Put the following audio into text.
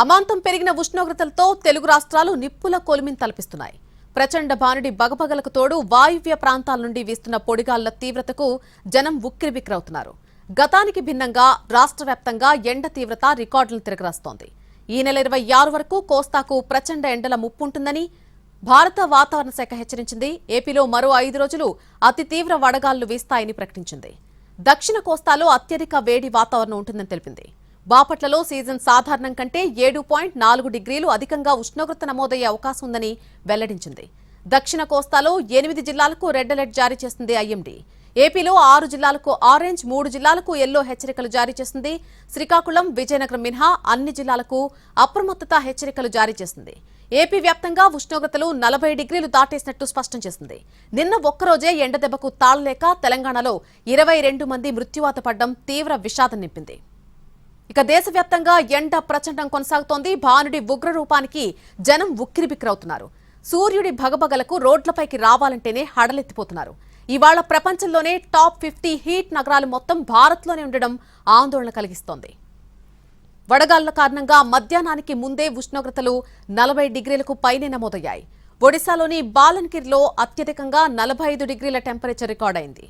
అమాంతం పెరిగిన ఉష్ణోగ్రతలతో తెలుగు రాష్ట్రాలు నిప్పుల కొలిమిని తలపిస్తున్నాయి. ప్రచండ భానుడి బగబగలకు తోడు వాయువ్య ప్రాంతాల నుండి వీస్తున్న పొడిగాళ్ల తీవ్రతకు జనం ఉక్కిరిబిక్కిరవుతున్నారు. గతానికి భిన్నంగా రాష్ట్ర వ్యాప్తంగా ఎండ తీవ్రత రికార్డులను తిరగరాస్తోంది. ఈ నెల 26 వరకు కోస్తాకు ప్రచండ ఎండల ముప్పుంటుందని భారత వాతావరణ శాఖ హెచ్చరించింది. ఏపీలో మరో 5 రోజులు అతి తీవ్ర వడగాళ్లు వీస్తాయని ప్రకటించింది. దక్షిణ కోస్తాలో అత్యధిక వేడి వాతావరణం ఉంటుందని తెలిపింది. బాపట్లలో సీజన్ సాధారణం కంటే 7.4 డిగ్రీలు అధికంగా ఉష్ణోగ్రత నమోదయ్యే అవకాశం ఉందని వెల్లడించింది. దక్షిణ కోస్తాలో 8 జిల్లాలకు రెడ్ అలర్ట్ జారీ చేసింది ఐఎండీ. ఏపీలో 6 జిల్లాలకు ఆరెంజ్, 3 జిల్లాలకు ఎల్లో హెచ్చరికలు జారీ చేసింది. శ్రీకాకుళం, విజయనగరం మినహా అన్ని జిల్లాలకు అప్రమత్తత హెచ్చరికలు జారీ చేసింది. ఏపీ వ్యాప్తంగా ఉష్ణోగ్రతలు 40 డిగ్రీలు దాటేసినట్టు స్పష్టం చేసింది. నిన్న ఒక్కరోజే ఎండ దెబ్బకు తాళలేక తెలంగాణలో 22 మంది మృత్యువాత పడ్డం తీవ్ర విషాదం నింపింది. ఇక దేశవ్యాప్తంగా ఎండ ప్రచండం కొనసాగుతోంది. భానుడి ఉగ్ర రూపానికి జనం ఉక్కిరిబిక్కిరవుతున్నారు. సూర్యుడి భగభగలకు రోడ్లపైకి రావాలంటేనే హడలెత్తిపోతున్నారు. ఇవాళ ప్రపంచంలోనే టాప్ 50 హీట్ నగరాలు మొత్తం భారత్లోనే ఉండడం ఆందోళన కలిగిస్తోంది. వడగాళ్ల కారణంగా మధ్యాహ్నానికి ముందే ఉష్ణోగ్రతలు 40 డిగ్రీలకు పైనే నమోదయ్యాయి. ఒడిశాలోని బాలన్గిర్లో అత్యధికంగా 45 డిగ్రీల టెంపరేచర్ రికార్డైంది.